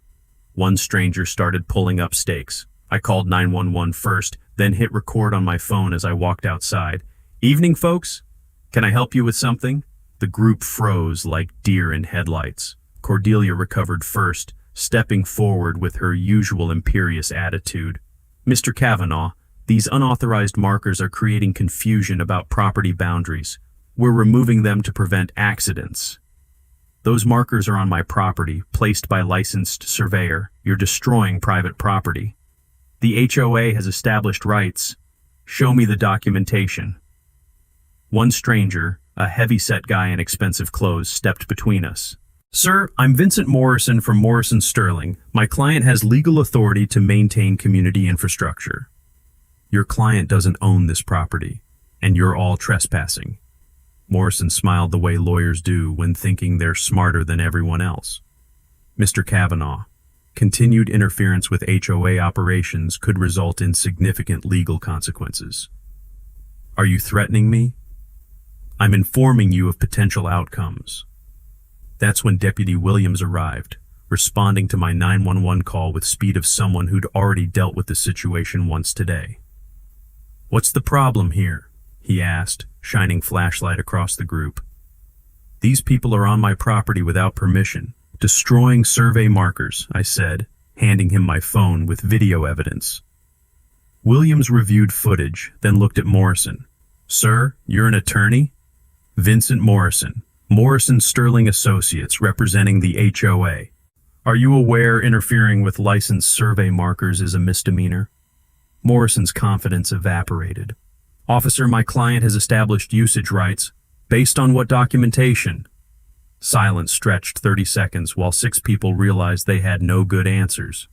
One stranger started pulling up stakes. I called 911 first, then hit record on my phone as I walked outside. "Evening, folks. Can I help you with something?" The group froze like deer in headlights. Cordelia recovered first, stepping forward with her usual imperious attitude. "Mr. Kavanaugh, these unauthorized markers are creating confusion about property boundaries. We're removing them to prevent accidents. Those markers are on my property, placed by licensed surveyor. You're destroying private property." The HOA has established rights. Show me the documentation. One stranger, a heavy-set guy in expensive clothes, stepped between us. Sir, I'm Vincent Morrison from Morrison Sterling. My client has legal authority to maintain community infrastructure. Your client doesn't own this property, and you're all trespassing. Morrison smiled the way lawyers do when thinking they're smarter than everyone else. Mr. Kavanaugh, continued interference with HOA operations could result in significant legal consequences. Are you threatening me? I'm informing you of potential outcomes. That's when Deputy Williams arrived, responding to my 911 call with speed of someone who'd already dealt with the situation once today. What's the problem here? He asked, shining flashlight across the group. These people are on my property without permission, destroying survey markers, I said, handing him my phone with video evidence. Williams reviewed footage, then looked at Morrison. Sir, you're an attorney? Vincent Morrison, Morrison Sterling Associates, representing the HOA. Are you aware interfering with licensed survey markers is a misdemeanor? Morrison's confidence evaporated. Officer, my client has established usage rights. Based on what documentation? Silence stretched 30 seconds while 6 people realized they had no good answers.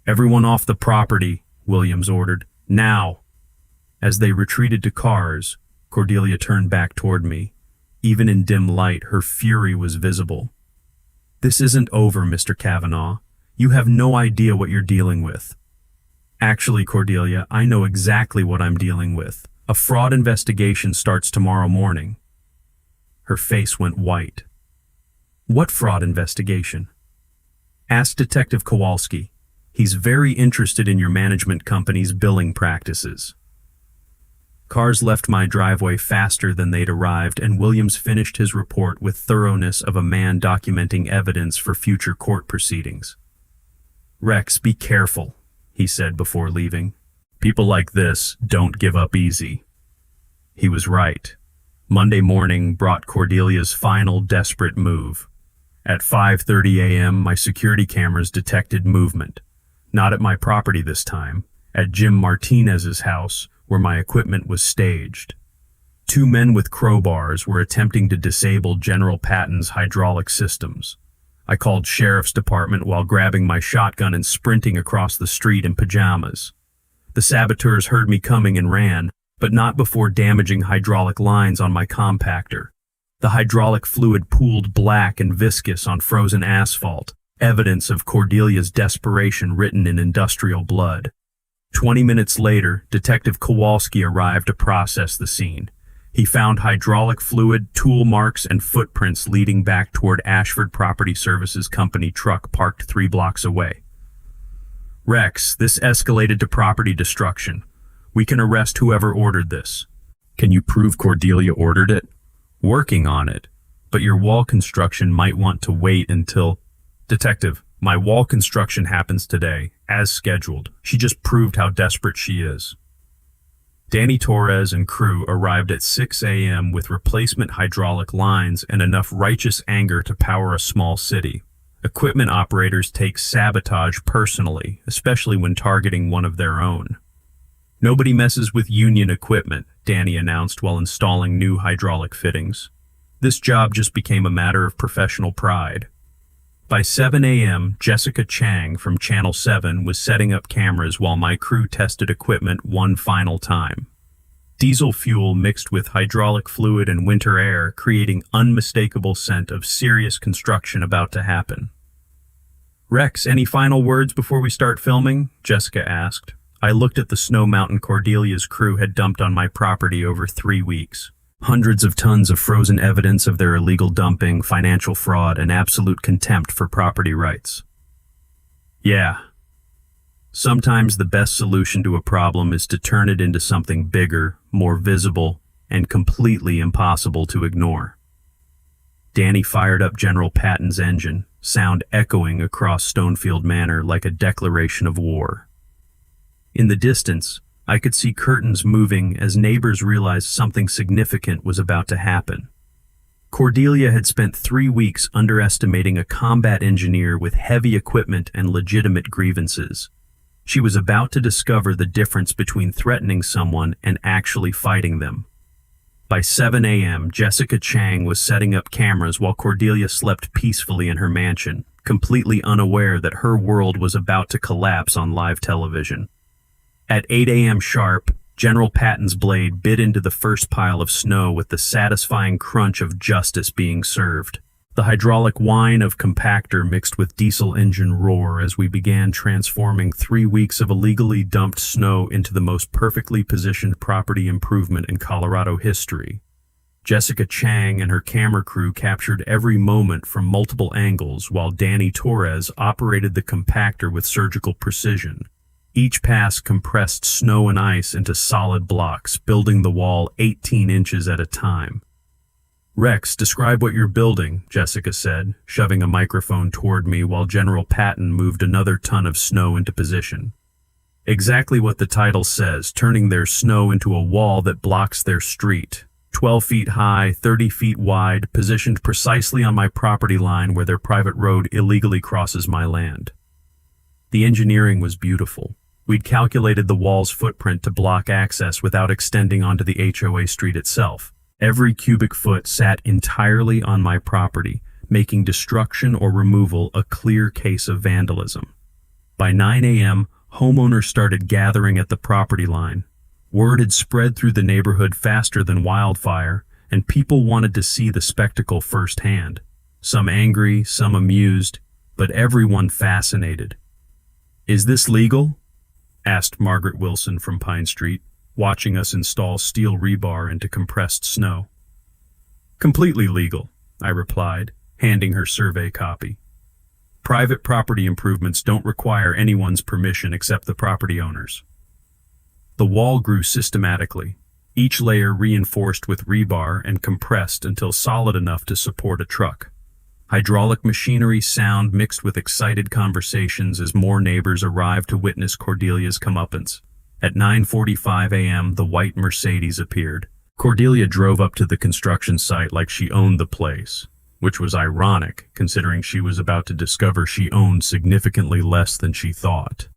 Everyone off the property, Williams ordered. Now! As they retreated to cars, Cordelia turned back toward me. Even in dim light, her fury was visible. This isn't over, Mr. Kavanaugh. You have no idea what you're dealing with. Actually, Cordelia, I know exactly what I'm dealing with. A fraud investigation starts tomorrow morning. Her face went white. What fraud investigation? Ask Detective Kowalski. He's very interested in your management company's billing practices. Cars left my driveway faster than they'd arrived, and Williams finished his report with thoroughness of a man documenting evidence for future court proceedings. Rex, be careful, he said before leaving. People like this don't give up easy. He was right. Monday morning brought Cordelia's final desperate move. At 5:30 a.m., my security cameras detected movement. Not at my property this time, at Jim Martinez's house, where my equipment was staged. 2 men with crowbars were attempting to disable General Patton's hydraulic systems. I called Sheriff's Department while grabbing my shotgun and sprinting across the street in pajamas. The saboteurs heard me coming and ran, but not before damaging hydraulic lines on my compactor. The hydraulic fluid pooled black and viscous on frozen asphalt, evidence of Cordelia's desperation written in industrial blood. 20 minutes later, Detective Kowalski arrived to process the scene. He found hydraulic fluid, tool marks, and footprints leading back toward Ashford Property Services Company truck parked 3 blocks away. Rex, this escalated to property destruction. We can arrest whoever ordered this. Can you prove Cordelia ordered it? Working on it, but your wall construction might want to wait until... Detective, my wall construction happens today, as scheduled. She just proved how desperate she is. Danny Torres and crew arrived at 6 a.m. with replacement hydraulic lines and enough righteous anger to power a small city. Equipment operators take sabotage personally, especially when targeting one of their own. Nobody messes with union equipment, Danny announced while installing new hydraulic fittings. This job just became a matter of professional pride. By 7 a.m., Jessica Chang from Channel 7 was setting up cameras while my crew tested equipment one final time. Diesel fuel mixed with hydraulic fluid and winter air, creating unmistakable scent of serious construction about to happen. Rex, any final words before we start filming? Jessica asked. I looked at the snow mountain Cordelia's crew had dumped on my property over 3 weeks. Hundreds of tons of frozen evidence of their illegal dumping, financial fraud, and absolute contempt for property rights. Yeah. Sometimes the best solution to a problem is to turn it into something bigger, more visible, and completely impossible to ignore. Danny fired up General Patton's engine, sound echoing across Stonefield Manor like a declaration of war. In the distance, I could see curtains moving as neighbors realized something significant was about to happen. Cordelia had spent 3 weeks underestimating a combat engineer with heavy equipment and legitimate grievances. She was about to discover the difference between threatening someone and actually fighting them. By 7 a.m., Jessica Chang was setting up cameras while Cordelia slept peacefully in her mansion, completely unaware that her world was about to collapse on live television. At 8 a.m. sharp, General Patton's blade bit into the first pile of snow with the satisfying crunch of justice being served. The hydraulic whine of compactor mixed with diesel engine roar as we began transforming 3 weeks of illegally dumped snow into the most perfectly positioned property improvement in Colorado history. Jessica Chang and her camera crew captured every moment from multiple angles while Danny Torres operated the compactor with surgical precision. Each pass compressed snow and ice into solid blocks, building the wall 18 inches at a time. "Rex, describe what you're building," Jessica said, shoving a microphone toward me while General Patton moved another ton of snow into position. "Exactly what the title says, turning their snow into a wall that blocks their street. 12 feet high, 30 feet wide, positioned precisely on my property line where their private road illegally crosses my land." The engineering was beautiful. We'd calculated the wall's footprint to block access without extending onto the HOA street itself. Every cubic foot sat entirely on my property, making destruction or removal a clear case of vandalism. By 9 a.m., homeowners started gathering at the property line. Word had spread through the neighborhood faster than wildfire, and people wanted to see the spectacle firsthand. Some angry, some amused, but everyone fascinated. "Is this legal?" asked Margaret Wilson from Pine Street, watching us install steel rebar into compressed snow. "Completely legal," I replied, handing her survey copy. "Private property improvements don't require anyone's permission except the property owners." The wall grew systematically, each layer reinforced with rebar and compressed until solid enough to support a truck. Hydraulic machinery sound mixed with excited conversations as more neighbors arrived to witness Cordelia's comeuppance. At 9:45 a.m., the white Mercedes appeared. Cordelia drove up to the construction site like she owned the place, which was ironic considering she was about to discover she owned significantly less than she thought.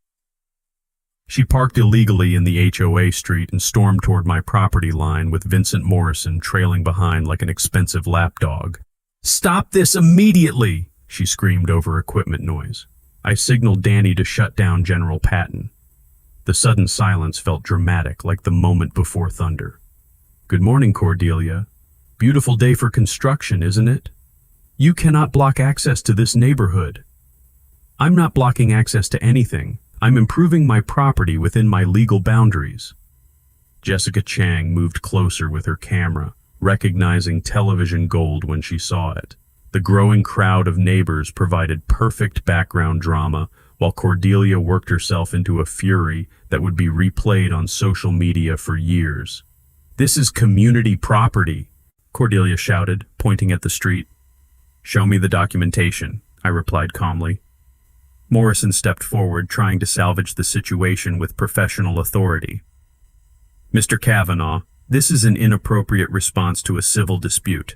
She parked illegally in the HOA street and stormed toward my property line with Vincent Morrison trailing behind like an expensive lapdog. "Stop this immediately!" she screamed over equipment noise. I signaled Danny to shut down General Patton. The sudden silence felt dramatic, like the moment before thunder. "Good morning, Cordelia. Beautiful day for construction, isn't it? You cannot block access to this neighborhood." "I'm not blocking access to anything. I'm improving my property within my legal boundaries." Jessica Chang moved closer with her camera, recognizing television gold when she saw it. The growing crowd of neighbors provided perfect background drama, while Cordelia worked herself into a fury that would be replayed on social media for years. "This is community property," Cordelia shouted, pointing at the street. "Show me the documentation," I replied calmly. Morrison stepped forward, trying to salvage the situation with professional authority. "Mr. Kavanaugh, this is an inappropriate response to a civil dispute."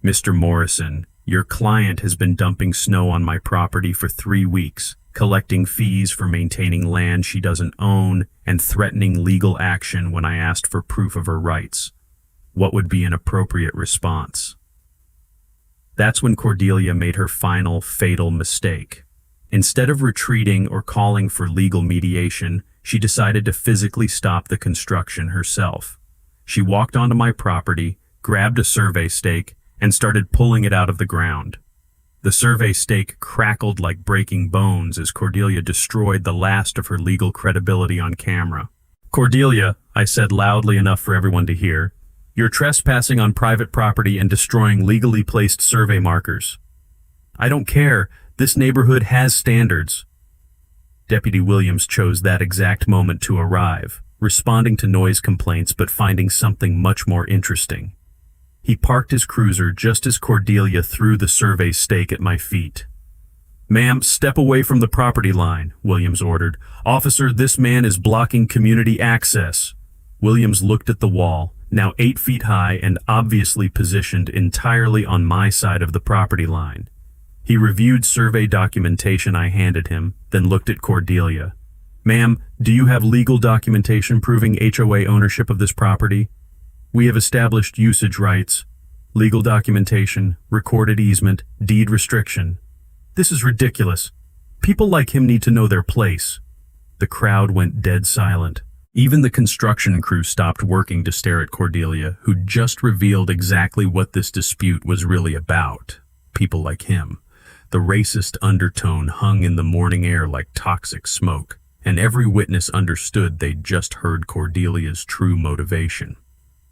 "Mr. Morrison, your client has been dumping snow on my property for 3 weeks, collecting fees for maintaining land she doesn't own, and threatening legal action when I asked for proof of her rights. What would be an appropriate response?" That's when Cordelia made her final, fatal mistake. Instead of retreating or calling for legal mediation, she decided to physically stop the construction herself. She walked onto my property, grabbed a survey stake, and started pulling it out of the ground. The survey stake crackled like breaking bones as Cordelia destroyed the last of her legal credibility on camera. "Cordelia," I said loudly enough for everyone to hear, "you're trespassing on private property and destroying legally placed survey markers." "I don't care. This neighborhood has standards." Deputy Williams chose that exact moment to arrive, responding to noise complaints but finding something much more interesting. He parked his cruiser just as Cordelia threw the survey stake at my feet. "Ma'am, step away from the property line," Williams ordered. "Officer, this man is blocking community access." Williams looked at the wall, now 8 feet high and obviously positioned entirely on my side of the property line. He reviewed survey documentation I handed him, then looked at Cordelia. Ma'am, do you have legal documentation proving HOA ownership of this property? We have established usage rights, legal documentation, recorded easement, deed restriction. This is ridiculous. People like him need to know their place. The crowd went dead silent. Even the construction crew stopped working to stare at Cordelia, who just revealed exactly what this dispute was really about. People like him. The racist undertone hung in the morning air like toxic smoke, and every witness understood they'd just heard Cordelia's true motivation.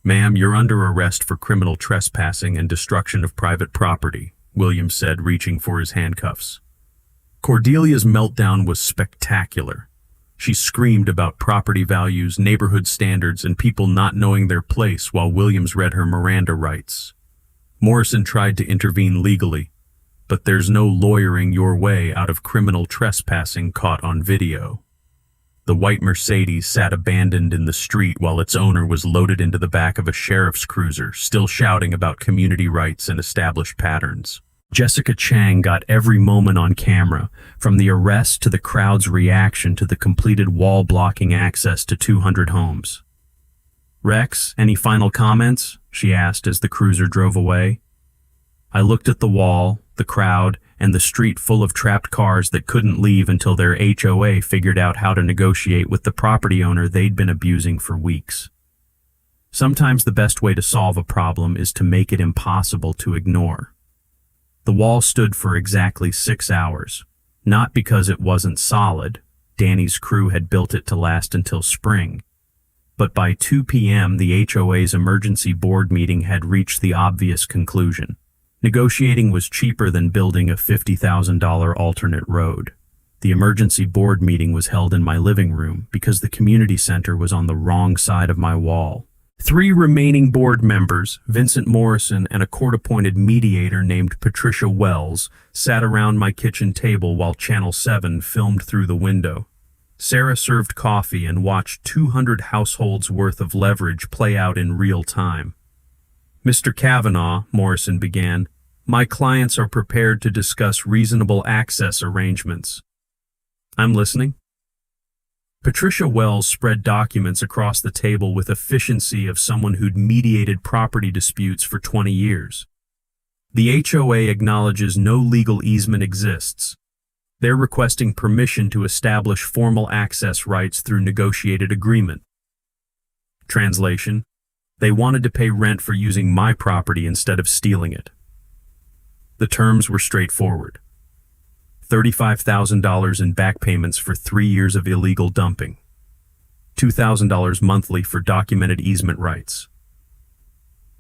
Ma'am, you're under arrest for criminal trespassing and destruction of private property, Williams said, reaching for his handcuffs. Cordelia's meltdown was spectacular. She screamed about property values, neighborhood standards, and people not knowing their place while Williams read her Miranda rights. Morrison tried to intervene legally, but there's no lawyering your way out of criminal trespassing caught on video. The white Mercedes sat abandoned in the street while its owner was loaded into the back of a sheriff's cruiser, still shouting about community rights and established patterns. Jessica Chang got every moment on camera, from the arrest to the crowd's reaction to the completed wall blocking access to 200 homes. Rex, any final comments? She asked as the cruiser drove away. I looked at the wall, the crowd, and the street full of trapped cars that couldn't leave until their HOA figured out how to negotiate with the property owner they'd been abusing for weeks. Sometimes the best way to solve a problem is to make it impossible to ignore. The wall stood for exactly 6 hours, not because it wasn't solid. Danny's crew had built it to last until spring. But by 2 p.m., the HOA's emergency board meeting had reached the obvious conclusion. Negotiating was cheaper than building a $50,000 alternate road. The emergency board meeting was held in my living room because the community center was on the wrong side of my wall. 3 remaining board members, Vincent Morrison and a court-appointed mediator named Patricia Wells, sat around my kitchen table while Channel 7 filmed through the window. Sarah served coffee and watched 200 households' worth of leverage play out in real time. Mr. Kavanaugh, Morrison began, my clients are prepared to discuss reasonable access arrangements. I'm listening. Patricia Wells spread documents across the table with efficiency of someone who'd mediated property disputes for 20 years. The HOA acknowledges no legal easement exists. They're requesting permission to establish formal access rights through negotiated agreement. Translation: they wanted to pay rent for using my property instead of stealing it. The terms were straightforward. $35,000 in back payments for 3 years of illegal dumping. $2,000 monthly for documented easement rights.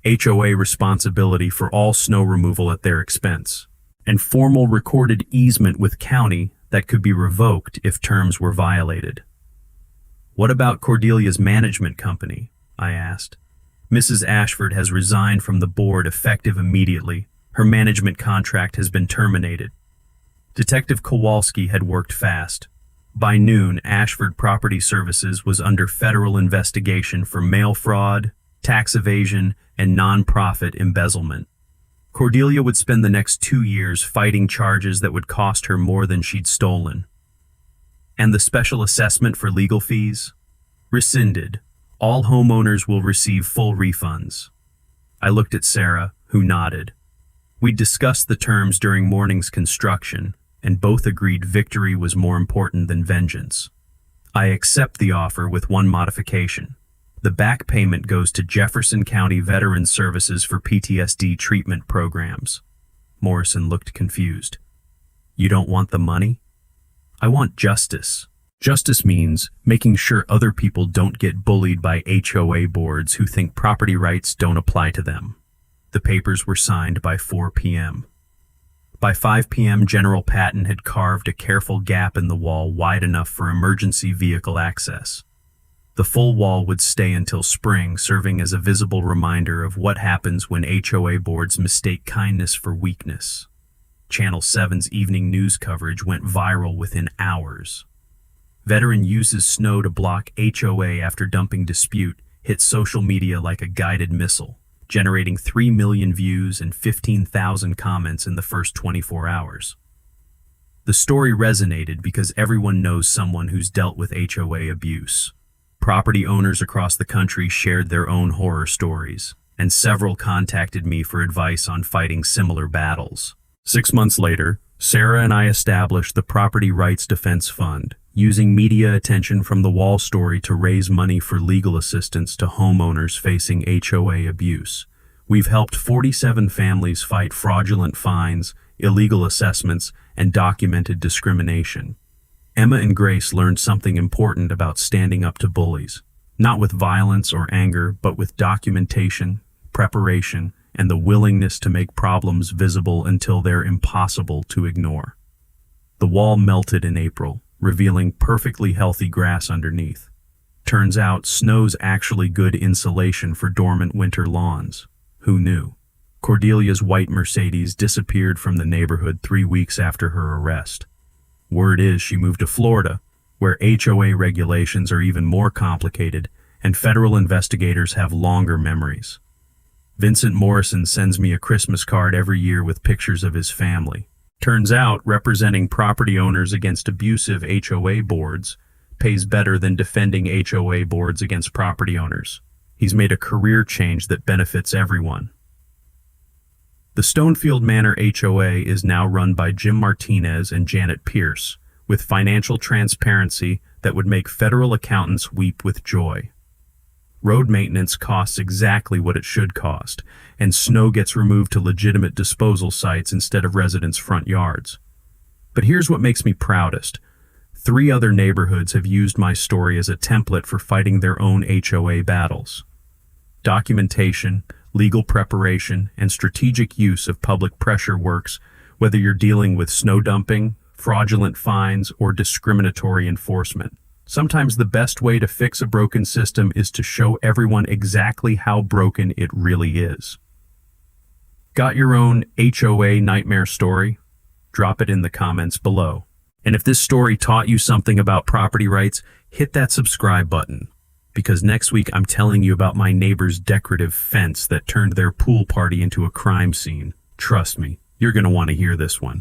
HOA responsibility for all snow removal at their expense. And formal recorded easement with county that could be revoked if terms were violated. What about Cordelia's management company? I asked. Mrs. Ashford has resigned from the board effective immediately. Her management contract has been terminated. Detective Kowalski had worked fast. By noon, Ashford Property Services was under federal investigation for mail fraud, tax evasion, and non-profit embezzlement. Cordelia would spend the next 2 years fighting charges that would cost her more than she'd stolen. And the special assessment for legal fees? Rescinded. All homeowners will receive full refunds. I looked at Sarah, who nodded. We discussed the terms during morning's construction, and both agreed victory was more important than vengeance. I accept the offer with one modification. The back payment goes to Jefferson County Veterans Services for PTSD treatment programs. Morrison looked confused. You don't want the money? I want justice. Justice means making sure other people don't get bullied by HOA boards who think property rights don't apply to them. The papers were signed by 4 p.m. By 5 p.m., General Patton had carved a careful gap in the wall wide enough for emergency vehicle access. The full wall would stay until spring, serving as a visible reminder of what happens when HOA boards mistake kindness for weakness. Channel 7's evening news coverage went viral within hours. Veteran uses snow to block HOA after dumping dispute hit social media like a guided missile, generating 3 million views and 15,000 comments in the first 24 hours. The story resonated because everyone knows someone who's dealt with HOA abuse. Property owners across the country shared their own horror stories, and several contacted me for advice on fighting similar battles. 6 months later, Sarah and I established the Property Rights Defense Fund, using media attention from the Wall story to raise money for legal assistance to homeowners facing HOA abuse. We've helped 47 families fight fraudulent fines, illegal assessments, and documented discrimination. Emma and Grace learned something important about standing up to bullies, not with violence or anger, but with documentation, preparation, and the willingness to make problems visible until they're impossible to ignore. The wall melted in April, revealing perfectly healthy grass underneath. Turns out snow's actually good insulation for dormant winter lawns. Who knew? Cordelia's white Mercedes disappeared from the neighborhood 3 weeks after her arrest. Word is she moved to Florida, where HOA regulations are even more complicated and federal investigators have longer memories. Vincent Morrison sends me a Christmas card every year with pictures of his family. Turns out representing property owners against abusive HOA boards pays better than defending HOA boards against property owners. He's made a career change that benefits everyone. The Stonefield Manor HOA is now run by Jim Martinez and Janet Pierce, with financial transparency that would make federal accountants weep with joy. Road maintenance costs exactly what it should cost, and snow gets removed to legitimate disposal sites instead of residents' front yards. But here's what makes me proudest. 3 other neighborhoods have used my story as a template for fighting their own HOA battles. Documentation, legal preparation, and strategic use of public pressure works, whether you're dealing with snow dumping, fraudulent fines, or discriminatory enforcement. Sometimes the best way to fix a broken system is to show everyone exactly how broken it really is. Got your own HOA nightmare story? Drop it in the comments below. And if this story taught you something about property rights, hit that subscribe button. Because next week I'm telling you about my neighbor's decorative fence that turned their pool party into a crime scene. Trust me, you're going to want to hear this one.